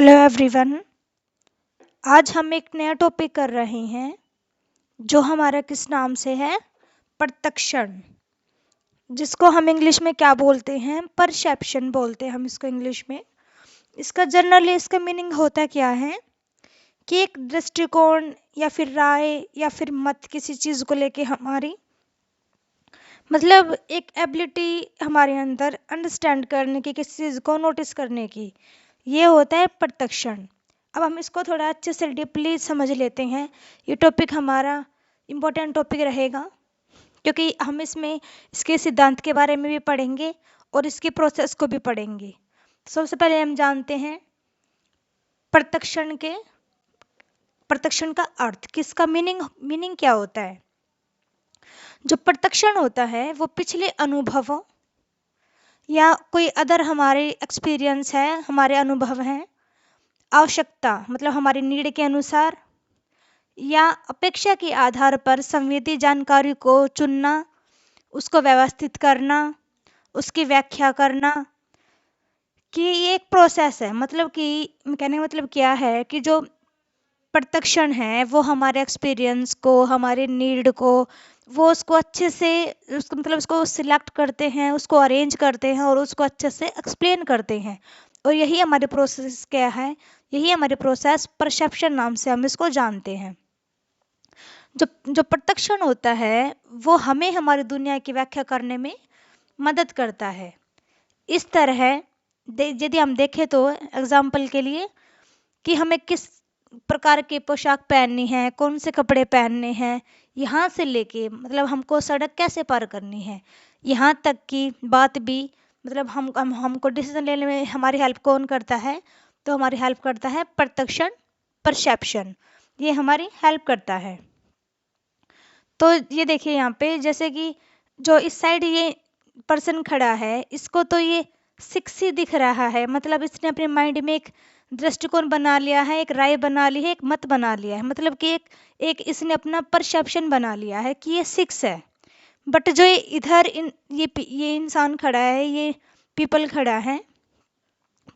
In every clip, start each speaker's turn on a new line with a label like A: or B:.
A: Hello everyone. आज हम एक नया टॉपिक कर रहे हैं जो हमारा किस नाम से है, प्रत्यक्षण, जिसको हम इंग्लिश में क्या बोलते हैं, परसेप्शन बोलते हैं हम इसको इंग्लिश में। इसका जनरली इसका मीनिंग होता क्या है कि एक दृष्टिकोण या फिर राय या फिर मत किसी चीज़ को लेके हमारी मतलब एक एबिलिटी हमारे अंदर अंडरस्टैंड करने की, किसी चीज़ को नोटिस करने की, ये होता है प्रत्यक्षण। अब हम इसको थोड़ा अच्छे से डीपली समझ लेते हैं। ये टॉपिक हमारा इम्पोर्टेंट टॉपिक रहेगा क्योंकि हम इसमें इसके सिद्धांत के बारे में भी पढ़ेंगे और इसकी प्रोसेस को भी पढ़ेंगे। सबसे पहले हम जानते हैं प्रत्यक्षण का अर्थ, किसका मीनिंग क्या होता है। जो प्रत्यक्षण होता है वो पिछले अनुभवों या कोई अदर हमारे एक्सपीरियंस है, हमारे अनुभव हैं, आवश्यकता मतलब हमारी नीड के अनुसार या अपेक्षा के आधार पर संवेदी जानकारी को चुनना, उसको व्यवस्थित करना, उसकी व्याख्या करना, कि ये एक प्रोसेस है। मतलब कि कहने का मतलब क्या है कि जो प्रत्यक्षण है वो हमारे एक्सपीरियंस को, हमारे नीड को, वो उसको अच्छे से उसको मतलब उसको सिलेक्ट करते हैं, उसको अरेंज करते हैं और उसको अच्छे से एक्सप्लेन करते हैं। और यही हमारे प्रोसेस क्या है, यही हमारे प्रोसेस परसेप्शन नाम से हम इसको जानते हैं। जो जो प्रत्यक्षण होता है वो हमें हमारी दुनिया की व्याख्या करने में मदद करता है। इस तरह यदि हम देखें तो एग्जाम्पल के लिए कि हमें किस प्रकार की पोशाक पहननी है, कौन से कपड़े पहनने हैं, यहाँ से लेके मतलब हमको सड़क कैसे पार करनी है, यहाँ तक की बात भी मतलब हमको डिसीजन लेने में हमारी हेल्प कौन करता है, तो हमारी हेल्प करता है प्रत्यक्षण, परसेप्शन, ये हमारी हेल्प करता है। तो ये देखिए यहाँ पे जैसे कि जो इस साइड ये पर्सन खड़ा है, इसको तो ये 6 दिख रहा है, मतलब इसने अपने माइंड में एक दृष्टिकोण बना लिया है, एक राय बना ली है, एक मत बना लिया है, मतलब कि एक इसने अपना परसेप्शन बना लिया है कि ये 6 है। बट जो इधर ये इंसान खड़ा है, ये पीपल खड़ा है,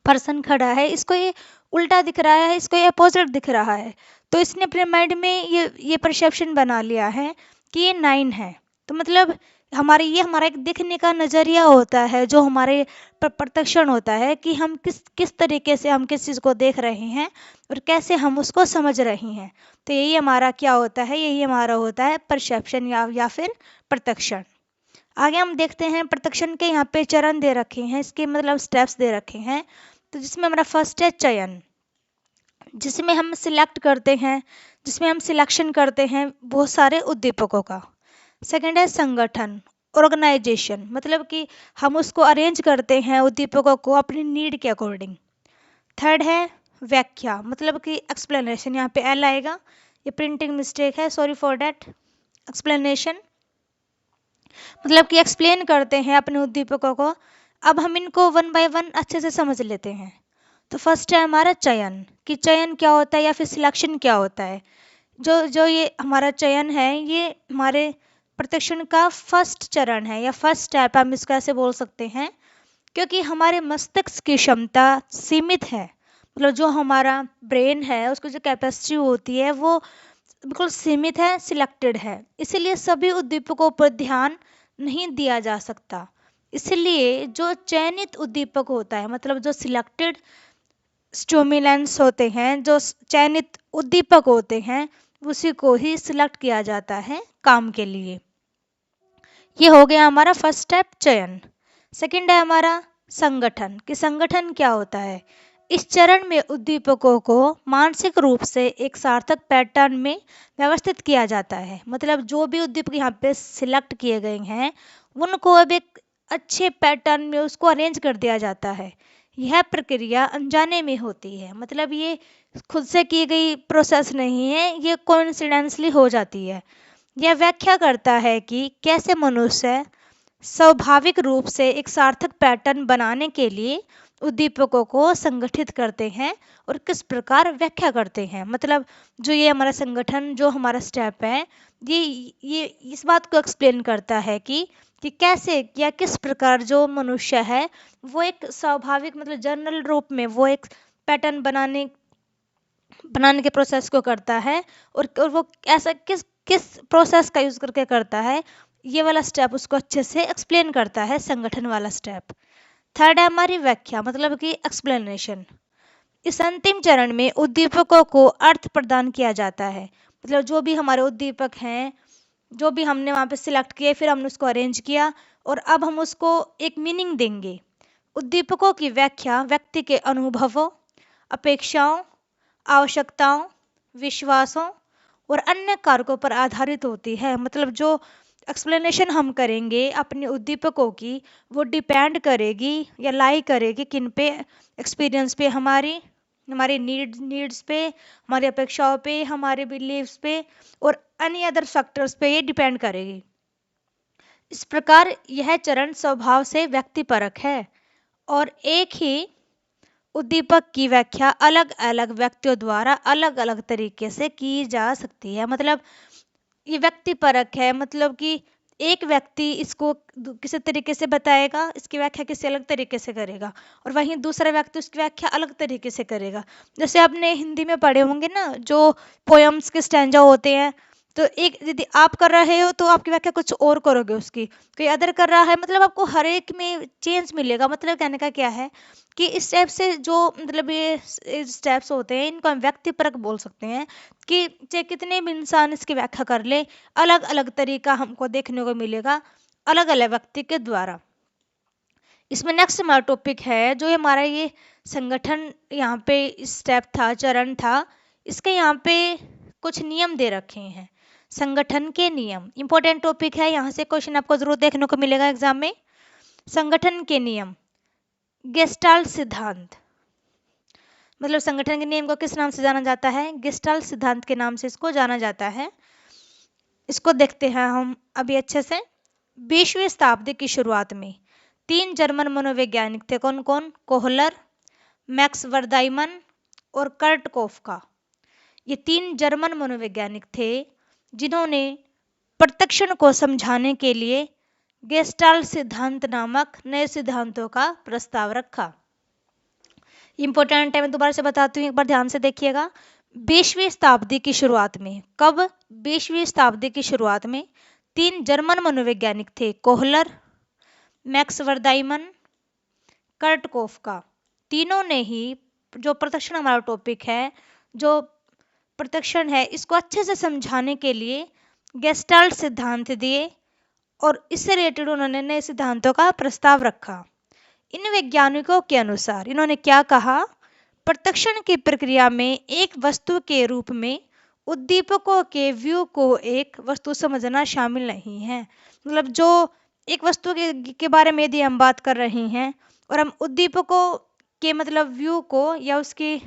A: पर्सन खड़ा है, इसको ये उल्टा दिख रहा है, इसको ये अपोजिट दिख रहा है। तो इसने अपने माइंड में ये परसेप्शन बना लिया है कि ये 9 है। तो मतलब हमारा एक देखने का नज़रिया होता है, जो हमारे प्रत्यक्षण होता है कि हम किस तरीके से हम किस चीज़ को देख रहे हैं और कैसे हम उसको समझ रहे हैं। तो यही हमारा क्या होता है, यही हमारा होता है परसेप्शन या फिर प्रत्यक्षण। आगे हम देखते हैं प्रत्यक्षण के यहाँ पे चरण दे रखे हैं, इसके मतलब स्टेप्स दे रखे हैं। तो जिसमें हमारा फर्स्ट है चयन, जिसमें हम सिलेक्ट करते हैं, जिसमें हम सिलेक्शन करते हैं बहुत सारे उद्दीपकों का। सेकंड है संगठन, ऑर्गेनाइजेशन, मतलब कि हम उसको अरेंज करते हैं उद्दीपकों को अपनी नीड के अकॉर्डिंग। थर्ड है व्याख्या, मतलब कि एक्सप्लेनेशन, यहाँ पे एल आएगा, ये प्रिंटिंग मिस्टेक है, सॉरी फॉर डैट। एक्सप्लेनेशन मतलब कि एक्सप्लेन करते हैं अपने उद्दीपकों को। अब हम इनको वन बाय वन अच्छे से समझ लेते हैं। तो फर्स्ट है हमारा चयन, कि चयन क्या होता है या फिर सिलेक्शन क्या होता है। जो ये हमारा चयन है, ये हमारे प्रत्यक्षण का फर्स्ट चरण है या फर्स्ट स्टेप, हम इसको ऐसे बोल सकते हैं, क्योंकि हमारे मस्तिष्क की क्षमता सीमित है। मतलब जो हमारा ब्रेन है उसकी जो कैपेसिटी होती है वो बिल्कुल सीमित है, सिलेक्टेड है, इसीलिए सभी उद्दीपकों पर ध्यान नहीं दिया जा सकता। इसलिए जो चयनित उद्दीपक होता है, मतलब जो सिलेक्टेड स्टिमुलेंट्स होते हैं, जो चयनित उद्दीपक होते हैं, उसी को ही सिलेक्ट किया जाता है काम के लिए। ये हो गया हमारा फर्स्ट स्टेप चयन। सेकंड है हमारा संगठन, कि संगठन क्या होता है। इस चरण में उद्दीपकों को मानसिक रूप से एक सार्थक पैटर्न में व्यवस्थित किया जाता है। मतलब जो भी उद्दीपक यहाँ पे सिलेक्ट किए गए हैं उनको अब एक अच्छे पैटर्न में उसको अरेंज कर दिया जाता है। यह प्रक्रिया अनजाने में होती है, मतलब ये खुद से की गई प्रोसेस नहीं है, ये कोइंसिडेंटली हो जाती है। यह व्याख्या करता है कि कैसे मनुष्य स्वाभाविक रूप से एक सार्थक पैटर्न बनाने के लिए उद्दीपकों को संगठित करते हैं और किस प्रकार व्याख्या करते हैं। मतलब जो ये हमारा संगठन, जो हमारा स्टेप है, ये इस बात को एक्सप्लेन करता है कि कैसे या किस प्रकार जो मनुष्य है वो एक स्वाभाविक मतलब जनरल रूप में वो एक पैटर्न बनाने बनाने के प्रोसेस को करता है, और वो ऐसा किस किस प्रोसेस का यूज करके करता है, ये वाला स्टेप उसको अच्छे से एक्सप्लेन करता है, संगठन वाला स्टेप। थर्ड है हमारी व्याख्या, मतलब कि एक्सप्लेनेशन। इस अंतिम चरण में उद्दीपकों को अर्थ प्रदान किया जाता है, मतलब जो भी हमारे उद्दीपक हैं, जो भी हमने वहाँ पे सिलेक्ट किए, फिर हमने उसको अरेंज किया और अब हम उसको एक मीनिंग देंगे। उद्दीपकों की व्याख्या व्यक्ति के अनुभवों, अपेक्षाओं, आवश्यकताओं, विश्वासों और अन्य कारकों पर आधारित होती है। मतलब जो एक्सप्लेनेशन हम करेंगे अपने उद्दीपकों की, वो डिपेंड करेगी या लाई करेगी किन पे, एक्सपीरियंस पे, हमारी हमारे नीड्स पे, हमारी अपेक्षाओं पे, हमारे बिलीव्स पे और अन्य अदर फैक्टर्स पे ये डिपेंड करेगी। इस प्रकार यह चरण स्वभाव से व्यक्तिपरक है और एक ही उद्दीपक की व्याख्या अलग अलग व्यक्तियों द्वारा अलग अलग तरीके से की जा सकती है। मतलब ये व्यक्तिपरक है, मतलब कि एक व्यक्ति इसको किसी तरीके से बताएगा, इसकी व्याख्या किसी अलग तरीके से करेगा, और वहीं दूसरा व्यक्ति उसकी व्याख्या अलग तरीके से करेगा। जैसे आपने हिंदी में पढ़े होंगे ना, जो पोयम्स के स्टैंजा होते हैं, तो एक यदि आप कर रहे हो तो आपकी व्याख्या कुछ और करोगे उसकी, कोई अदर कर रहा है, मतलब आपको हर एक में चेंज मिलेगा। मतलब कहने का क्या है कि इस स्टेप से जो मतलब ये स्टेप्स होते हैं, इनको हम व्यक्तिपरक बोल सकते हैं, कि चाहे कितने भी इंसान इसकी व्याख्या कर ले, अलग अलग तरीका हमको देखने को मिलेगा अलग अलग व्यक्ति के द्वारा। इसमें नेक्स्ट हमारा टॉपिक है जो हमारा ये संगठन, यहाँ पे स्टेप था, चरण था, इसके यहाँ पे कुछ नियम दे रखे हैं, संगठन के नियम। इंपॉर्टेंट टॉपिक है, यहाँ से क्वेश्चन आपको जरूर देखने को मिलेगा एग्जाम में। संगठन के नियम, गेस्टाल्ट सिद्धांत, मतलब संगठन के नियम को किस नाम से जाना जाता है, गेस्टाल्ट सिद्धांत के नाम से इसको जाना जाता है। इसको देखते हैं हम अभी अच्छे से। 20वीं शताब्दी की शुरुआत में 3 जर्मन मनोवैज्ञानिक थे, कौन कौन, कोहलर, मैक्स वर्दाइमन और कर्ट कोफका। ये 3 जर्मन मनोवैज्ञानिक थे जिन्होंने प्रत्यक्षण को समझाने के लिए गेस्टाल्ट सिद्धांत नामक नए सिद्धांतों का प्रस्ताव रखा। इंपॉर्टेंट है, मैं दोबारा से बताती हूँ, एक बार ध्यान से देखिएगा। 20वीं शताब्दी की शुरुआत में, कब, 20वीं शताब्दी की शुरुआत में 3 जर्मन मनोवैज्ञानिक थे, कोहलर, मैक्स वर्दाइमन, कर्ट कोफका। तीनों ने ही, जो प्रत्यक्षण हमारा टॉपिक है, जो प्रत्यक्षण है, इसको अच्छे से समझाने के लिए गेस्टाल्ट सिद्धांत दिए और इससे रिलेटेड उन्होंने नए सिद्धांतों का प्रस्ताव रखा। इन वैज्ञानिकों के अनुसार इन्होंने क्या कहा, प्रत्यक्षण की प्रक्रिया में एक वस्तु के रूप में उद्दीपकों के व्यू को एक वस्तु समझना शामिल नहीं है। मतलब जो एक वस्तु के बारे में यदि हम बात कर रहे हैं और हम उद्दीपकों के मतलब व्यू को या उसके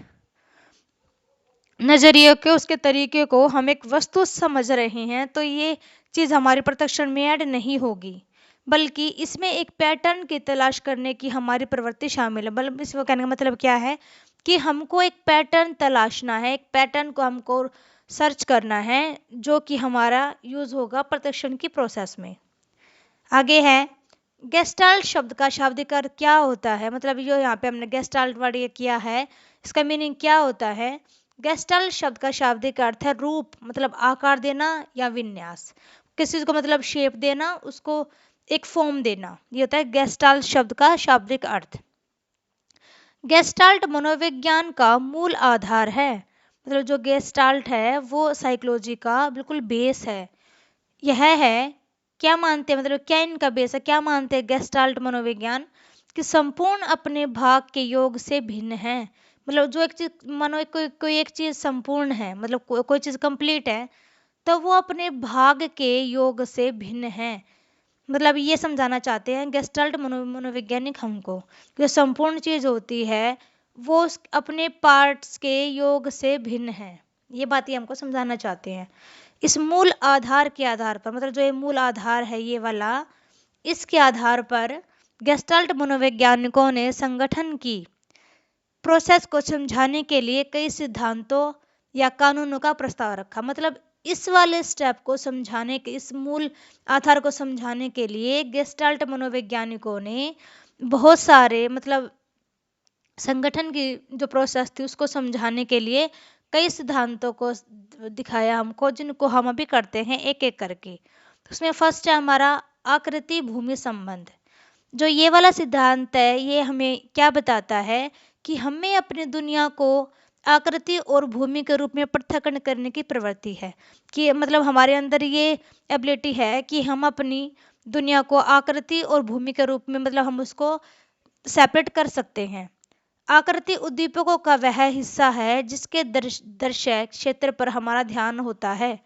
A: नजरिए के, उसके तरीके को हम एक वस्तु समझ रहे हैं, तो ये चीज हमारे प्रत्यक्षण में ऐड नहीं होगी, बल्कि इसमें एक पैटर्न की तलाश करने की हमारी प्रवृत्ति शामिल है। मतलब इसको कहने का मतलब क्या है कि हमको एक पैटर्न तलाशना है, एक पैटर्न को हमको सर्च करना है जो कि हमारा यूज होगा प्रत्यक्षण की प्रोसेस में। आगे है, गेस्टाल्ट शब्द का शाब्दिक अर्थ क्या होता है। मतलब जो यहाँ पे हमने गेस्टाल्ट वर्ड ये किया है, इसका मीनिंग क्या होता है। गेस्टाल्ट शब्द का शाब्दिक अर्थ है रूप, मतलब आकार देना या विन्यास, किसी चीज को मतलब शेप देना, उसको एक फॉर्म देना, ये होता है गेस्टाल्ट शब्द का शाब्दिक अर्थ। गेस्टाल्ट मनोविज्ञान का मूल आधार है, मतलब जो गेस्टाल्ट है वो साइकोलॉजी का बिल्कुल बेस है। यह है, क्या मानते हैं, मतलब क्या इनका बेस है, क्या मानते हैं गेस्टाल्ट मनोविज्ञान, कि संपूर्ण अपने भाग के योग से भिन्न है। मतलब जो एक चीज मानो कोई एक चीज संपूर्ण है, मतलब कोई चीज कंप्लीट है, तो वो अपने भाग के योग से भिन्न है। मतलब ये समझाना चाहते हैं गेस्टाल्ट मनोवैज्ञानिक हमको, जो संपूर्ण चीज होती है वो अपने पार्ट्स के योग से भिन्न है, ये बात ये हमको समझाना चाहते हैं। इस मूल आधार के आधार पर, मतलब जो ये मूल आधार है ये वाला, इसके आधार पर गेस्टाल्ट मनोवैज्ञानिकों ने संगठन की प्रोसेस को समझाने के लिए कई सिद्धांतों या कानूनों का प्रस्ताव रखा। मतलब इस वाले स्टेप को समझाने के, इस मूल आधार को समझाने के लिए गेस्टाल्ट मनोवैज्ञानिकों ने बहुत सारे मतलब संगठन की जो प्रोसेस थी उसको समझाने के लिए कई सिद्धांतों को दिखाया हमको, जिनको हम अभी करते हैं एक एक करके। तो उसमें फर्स्ट है हमारा आकृति भूमि संबंध। जो ये वाला सिद्धांत है ये हमें क्या बताता है कि हमें अपनी दुनिया को आकृति और भूमि के रूप में पृथक्करण करने की प्रवृत्ति है, कि मतलब हमारे अंदर ये एबिलिटी है कि हम अपनी दुनिया को आकृति और भूमि के रूप में मतलब हम उसको सेपरेट कर सकते हैं। आकृति उद्दीपकों का वह हिस्सा है जिसके दृश्य क्षेत्र पर हमारा ध्यान होता है,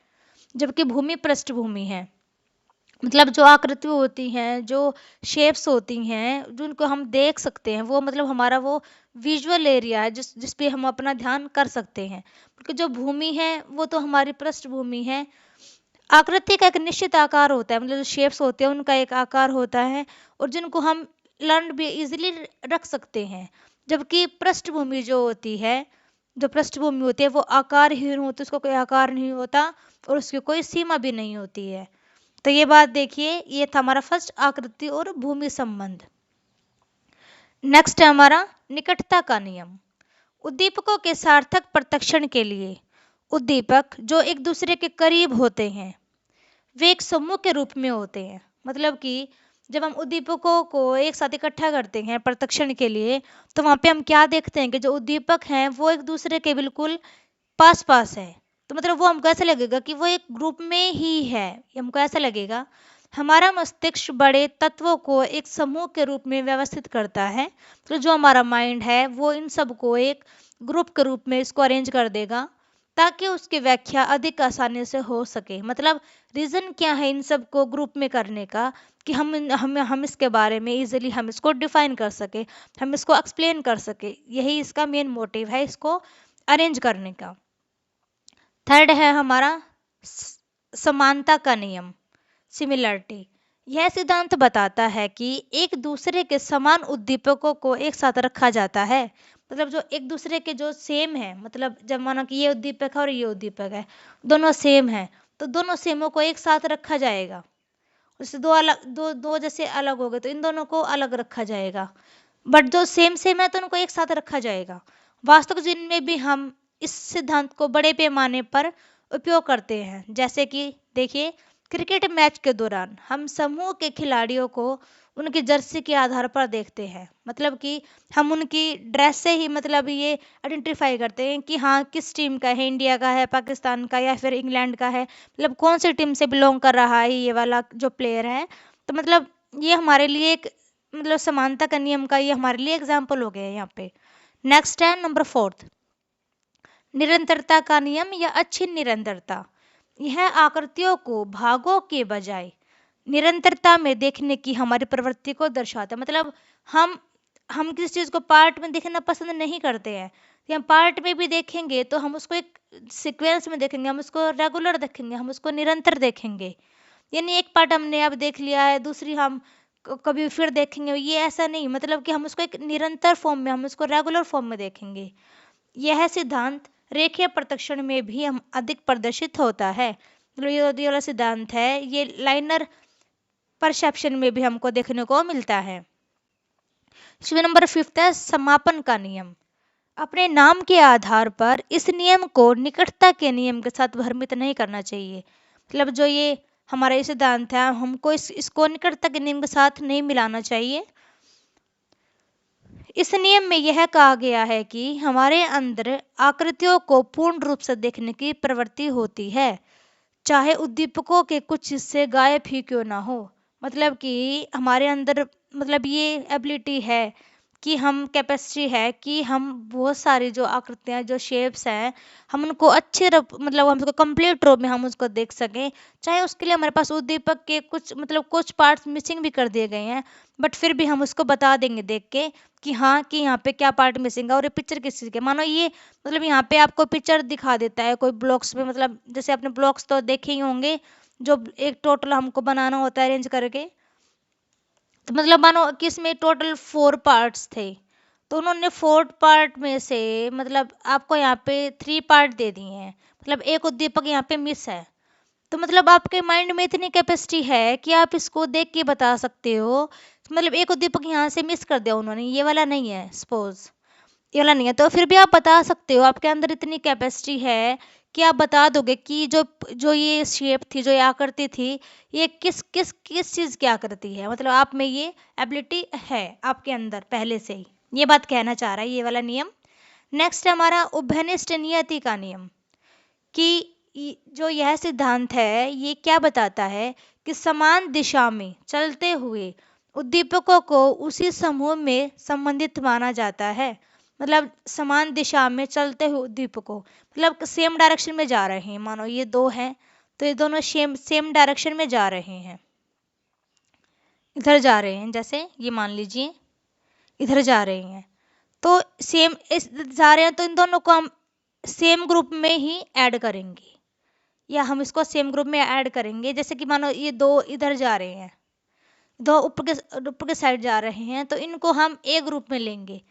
A: जबकि भूमि पृष्ठभूमि है। मतलब जो आकृति होती हैं, जो शेप्स होती हैं, जिनको हम देख सकते हैं, वो मतलब हमारा वो विजुअल एरिया है जिस पे हम अपना ध्यान कर सकते हैं। क्योंकि जो भूमि है वो तो हमारी पृष्ठभूमि है। आकृति का एक निश्चित आकार होता है, मतलब जो शेप्स होते हैं उनका एक आकार होता है और जिनको हम लर्न भी इजीली रख सकते हैं। जबकि पृष्ठभूमि जो होती है, जो पृष्ठभूमि होती है वो आकारहीन होती है, उसका कोई आकार नहीं होता और उसकी कोई सीमा भी नहीं होती है। तो ये बात देखिए, ये था हमारा फर्स्ट आकृति और भूमि संबंध। नेक्स्ट है हमारा निकटता का नियम। उद्दीपकों के सार्थक प्रत्यक्षण के लिए उद्दीपक जो एक दूसरे के करीब होते हैं वे एक समूह के रूप में होते हैं। मतलब कि जब हम उद्दीपकों को एक साथ इकट्ठा करते हैं प्रत्यक्षण के लिए, तो वहाँ पे हम क्या देखते हैं कि जो उद्दीपक हैं वो एक दूसरे के बिल्कुल पास पास है। तो मतलब वो हमको ऐसा लगेगा कि वो एक ग्रुप में ही है, हमको ऐसा लगेगा। हमारा मस्तिष्क बड़े तत्वों को एक समूह के रूप में व्यवस्थित करता है। तो जो हमारा माइंड है वो इन सब को एक ग्रुप के रूप में इसको अरेंज कर देगा ताकि उसकी व्याख्या अधिक आसानी से हो सके। मतलब रीज़न क्या है इन सब को ग्रुप में करने का, कि हम इसके बारे में इजीली हम इसको डिफाइन कर सके, हम इसको एक्सप्लेन कर सके। यही इसका मेन मोटिव है, इसको अरेंज करने का। थर्ड है हमारा समानता का नियम, सिमिलरिटी। यह सिद्धांत बताता है कि एक दूसरे के समान उद्दीपकों को एक साथ रखा जाता है। मतलब जो एक दूसरे के जो सेम है, मतलब जब मानो कि ये उद्दीपक है और ये उद्दीपक है, दोनों सेम है, तो दोनों सेमों को एक साथ रखा जाएगा। उससे दो अलग दो दो जैसे अलग हो गए तो इन दोनों को अलग रखा जाएगा। बट जो सेम सेम है तो उनको एक साथ रखा जाएगा। वास्तविक जीवन में भी हम इस सिद्धांत को बड़े पैमाने पर उपयोग करते हैं। जैसे कि देखिए, क्रिकेट मैच के दौरान हम समूह के खिलाड़ियों को उनकी जर्सी के आधार पर देखते हैं। मतलब कि हम उनकी ड्रेस से ही मतलब ये आइडेंटिफाई करते हैं कि हाँ किस टीम का है, इंडिया का है, पाकिस्तान का या फिर इंग्लैंड का है, मतलब कौन सी टीम से बिलोंग कर रहा है ये वाला जो प्लेयर है। तो मतलब ये हमारे लिए एक मतलब समानता का नियम का ये हमारे लिए एग्जाम्पल हो गया है यहाँ पे। नेक्स्ट है नंबर फोर्थ, निरंतरता का नियम या अच्छी निरंतरता। यह आकृतियों को भागों के बजाय निरंतरता में देखने की हमारी प्रवृत्ति को दर्शाता है। मतलब हम किसी चीज़ को पार्ट में देखना पसंद नहीं करते हैं, कि हम पार्ट में भी देखेंगे तो हम उसको एक सीक्वेंस में देखेंगे, हम उसको रेगुलर देखेंगे, हम उसको निरंतर देखेंगे। यानी एक पार्ट हमने अब देख लिया है, दूसरी हम कभी फिर देखेंगे, ये ऐसा नहीं। मतलब कि हम उसको एक निरंतर फॉर्म में, हम उसको रेगुलर फॉर्म में देखेंगे। यह सिद्धांत रेखीय प्रत्यक्षण में भी हम अधिक प्रदर्शित होता है। मतलब ये वाला सिद्धांत है ये लाइनर परसेप्शन में भी हमको देखने को मिलता है। इसमें नंबर फिफ्थ है समापन का नियम। अपने नाम के आधार पर इस नियम को निकटता के नियम के साथ भ्रमित नहीं करना चाहिए। मतलब जो ये हमारा ये सिद्धांत है हमको इसको निकटता के नियम के साथ नहीं मिलाना चाहिए। इस नियम में यह कहा गया है कि हमारे अंदर आकृतियों को पूर्ण रूप से देखने की प्रवृत्ति होती है, चाहे उद्दीपकों के कुछ हिस्से गायब ही क्यों ना हो। मतलब कि हमारे अंदर मतलब ये एबिलिटी है कि हम कैपेसिटी है कि हम बहुत सारी जो आकृतियाँ जो शेप्स हैं हम उनको मतलब हम उसको कंप्लीट रूप में हम उसको देख सकें। चाहे उसके लिए हमारे पास उद्दीपक के कुछ पार्ट्स मिसिंग भी कर दिए गए हैं, बट फिर भी हम उसको बता देंगे देख के कि हाँ कि यहाँ पे क्या पार्ट मिसिंग है और ये पिक्चर किस चीज़ के। मानो ये मतलब यहाँ पे आपको पिक्चर दिखा देता है कोई ब्लॉक्स में, मतलब जैसे आपने ब्लॉक्स तो देखे ही होंगे जो एक टोटल हमको बनाना होता है अरेंज करके। तो मतलब मानो कि इसमें टोटल 4 पार्ट्स थे, तो उन्होंने 4 पार्ट में से मतलब आपको यहाँ पे 3 पार्ट दे दिए हैं। मतलब एक उद्दीपक यहाँ पे मिस है, तो मतलब आपके माइंड में इतनी कैपेसिटी है कि आप इसको देख के बता सकते हो। तो मतलब एक उद्दीपक यहाँ से मिस कर दिया उन्होंने, ये वाला नहीं है सपोज, ये वाला नहीं है। तो फिर भी आप बता सकते हो, आपके अंदर इतनी कैपेसिटी है कि आप बता दोगे कि जो जो ये शेप थी, जो ये आकृति थी, ये किस किस किस चीज़ की आकृति है। मतलब आप में ये एबिलिटी है आपके अंदर पहले से ही, ये बात कहना चाह रहा है ये वाला नियम। नेक्स्ट है हमारा उभयनिष्ठ नियति का नियम, कि जो यह सिद्धांत है ये क्या बताता है कि समान दिशा में चलते हुए उद्दीपकों को उसी समूह में संबंधित माना जाता है। मतलब समान दिशा में चलते हुए उद्दीपकों, मतलब सेम डायरेक्शन में जा रहे हैं। मानो ये दो हैं तो ये दोनों सेम सेम डायरेक्शन में जा रहे हैं, इधर जा रहे हैं। जैसे ये मान लीजिए इधर जा रहे हैं, तो सेम इस जा रहे हैं, तो इन दोनों को हम सेम ग्रुप में ही ऐड करेंगे, या हम इसको सेम ग्रुप में ऐड करेंगे। जैसे कि मानो ये दो इधर जा रहे हैं, दो ऊपर के साइड जा रहे हैं, तो इनको हम एक ग्रुप में लेंगे।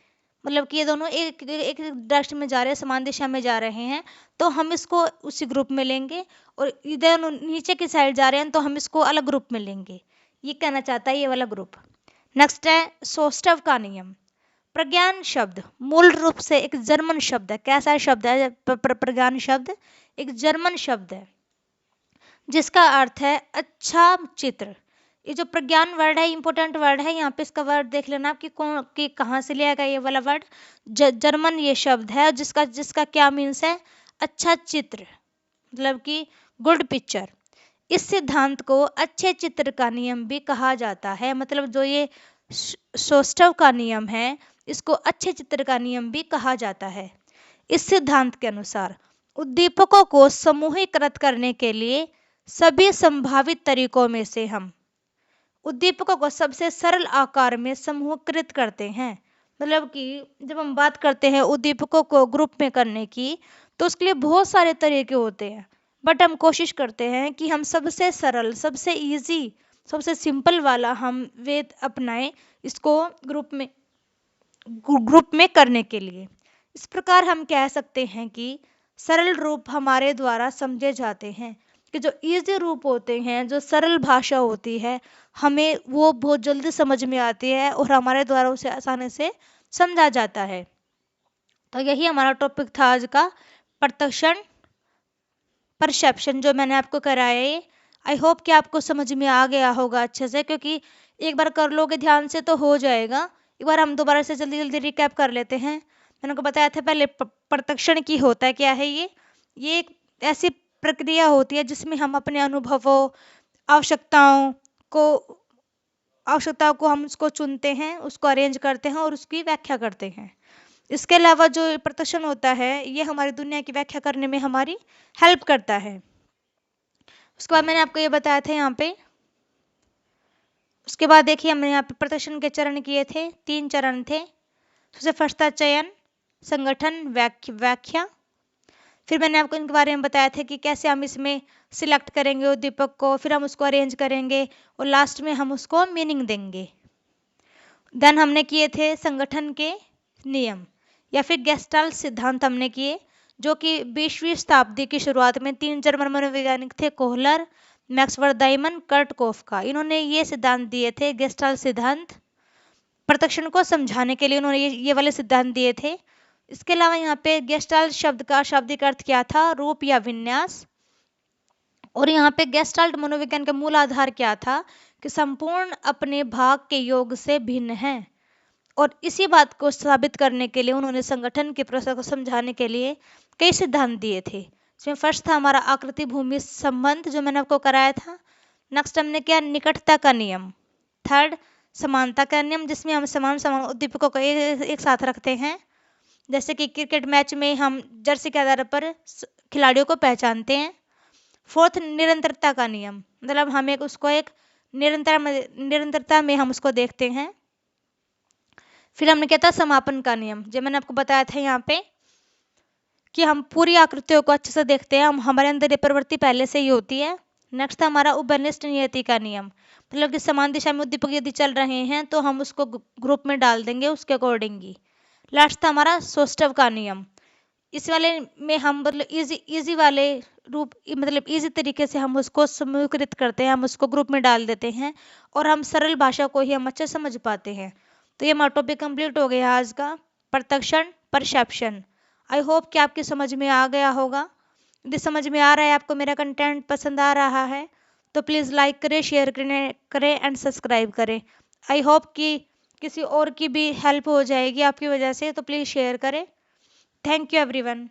A: मतलब कि ये दोनों एक एक डायरेक्शन में जा रहे हैं, समान दिशा में जा रहे हैं, तो हम इसको उसी ग्रुप में लेंगे। और इधर नीचे की साइड जा रहे हैं तो हम इसको अलग ग्रुप में लेंगे। ये कहना चाहता है ये वाला ग्रुप। नेक्स्ट है सोस्टव का नियम। प्रज्ञान शब्द मूल रूप से एक जर्मन शब्द है। कैसा शब्द है प्रज्ञान शब्द? एक जर्मन शब्द है जिसका अर्थ है अच्छा चित्र। ये जो प्रज्ञान वर्ड है इंपॉर्टेंट वर्ड है, यहाँ पे इसका वर्ड देख लेना कि कौन कि कहाँ से लिया गया ये वाला वर्ड। जर्मन ये शब्द है जिसका जिसका क्या मीन्स है? अच्छा चित्र, मतलब कि गुड पिक्चर। इस सिद्धांत को अच्छे चित्र का नियम भी कहा जाता है। मतलब जो ये सोस्टव का नियम है इसको अच्छे चित्र का नियम भी कहा जाता है। इस सिद्धांत के अनुसार उद्दीपकों को समूहीकृत करने के लिए सभी संभावित तरीकों में से हम उद्दीपकों को सबसे सरल आकार में समूहीकृत करते हैं। मतलब कि जब हम बात करते हैं उद्दीपकों को ग्रुप में करने की, तो उसके लिए बहुत सारे तरीके होते हैं, बट हम कोशिश करते हैं कि हम सबसे सरल, सबसे इजी, सबसे सिंपल वाला हम वेद अपनाएं इसको ग्रुप में करने के लिए। इस प्रकार हम कह सकते हैं कि सरल रूप हमारे द्वारा समझे जाते हैं, कि जो इजी रूप होते हैं, जो सरल भाषा होती है, हमें वो बहुत जल्दी समझ में आती है और हमारे द्वारा उसे आसानी से समझा जाता है। तो यही हमारा टॉपिक था आज का, प्रत्यक्षण, परसेप्शन, जो मैंने आपको कराया है। आई होप कि आपको समझ में आ गया होगा अच्छे से, क्योंकि एक बार कर लोगे ध्यान से तो हो जाएगा। एक बार हम दोबारा से जल्दी जल्दी रिकैप कर लेते हैं। मैंने आपको बताया था पहले प्रत्यक्षण की होता है क्या है ये एक ऐसी प्रक्रिया होती है जिसमें हम अपने अनुभवों, आवश्यकताओं को हम उसको चुनते हैं, उसको अरेंज करते हैं और उसकी व्याख्या करते हैं। इसके अलावा जो प्रत्यक्षण होता है ये हमारी दुनिया की व्याख्या करने में हमारी हेल्प करता है। उसके बाद मैंने आपको ये बताया था यहाँ पे। उसके बाद देखिए हमने यहाँ पे प्रत्यक्षण के चरण किए थे, 3 चरण थे। सबसे फर्स्ट था चयन, संगठन, व्याख्या। फिर मैंने आपको इनके बारे में बताया था कि कैसे हम इसमें सिलेक्ट करेंगे उद्दीपक को, फिर हम उसको अरेंज करेंगे और लास्ट में हम उसको मीनिंग देंगे। देन हमने किए थे संगठन के नियम या फिर गेस्टाल्ट सिद्धांत हमने किए, जो कि 20वीं शताब्दी की शुरुआत में 3 जर्मन मनोवैज्ञानिक थे, कोहलर, मैक्सवर्थ दाइमन, कर्ट कोफका। इन्होंने ये सिद्धांत दिए थे, गेस्टाल्ट सिद्धांत। प्रत्यक्षण को समझाने के लिए उन्होंने ये वाले सिद्धांत दिए थे। इसके अलावा यहाँ पे गेस्टाल्ट शब्द का शाब्दिक अर्थ क्या था? रूप या विन्यास। और यहाँ पे गेस्टाल्ट मनोविज्ञान का मूल आधार क्या था? कि संपूर्ण अपने भाग के योग से भिन्न है। और इसी बात को साबित करने के लिए उन्होंने संगठन के प्रोसेस को समझाने के लिए कई सिद्धांत दिए थे। इसमें फर्स्ट था हमारा आकृति भूमि संबंध, जो मैंने आपको कराया था। नेक्स्ट हमने किया निकटता का नियम। थर्ड समानता का नियम, जिसमें हम समान समान उद्दीपकों को एक साथ रखते हैं। जैसे कि क्रिकेट मैच में हम जर्सी के आधार पर खिलाड़ियों को पहचानते हैं। फोर्थ निरंतरता का नियम, मतलब हम उसको एक निरंतरता में हम उसको देखते हैं। फिर हमने क्या था समापन का नियम, जो मैंने आपको बताया था यहाँ पे कि हम पूरी आकृतियों को अच्छे से देखते हैं, हमारे अंदर ये प्रवृत्ति पहले से ही होती है। नेक्स्ट था हमारा उभयनिष्ठ नियति का नियम, मतलब कि समान दिशा में उद्दीपक यदि चल रहे हैं तो हम उसको ग्रुप में डाल देंगे उसके अकॉर्डिंगली। लास्ट था हमारा सोस्टव का नियम। इस वाले में हम मतलब इजी वाले रूप, मतलब इजी तरीके से हम उसको समूहीकृत करते हैं, हम उसको ग्रुप में डाल देते हैं और हम सरल भाषा को ही हम अच्छे समझ पाते हैं। तो ये हमारा टॉपिक कंप्लीट हो गया आज का। प्रत्यक्षण, परसेप्शन। आई होप कि आपकी समझ में आ गया होगा। यदि समझ में आ रहा है, आपको मेरा कंटेंट पसंद आ रहा है, तो प्लीज़ लाइक करें, शेयर करें एंड सब्सक्राइब करें। आई होप कि किसी और की भी हेल्प हो जाएगी आपकी वजह से, तो प्लीज़ शेयर करें। Thank you everyone.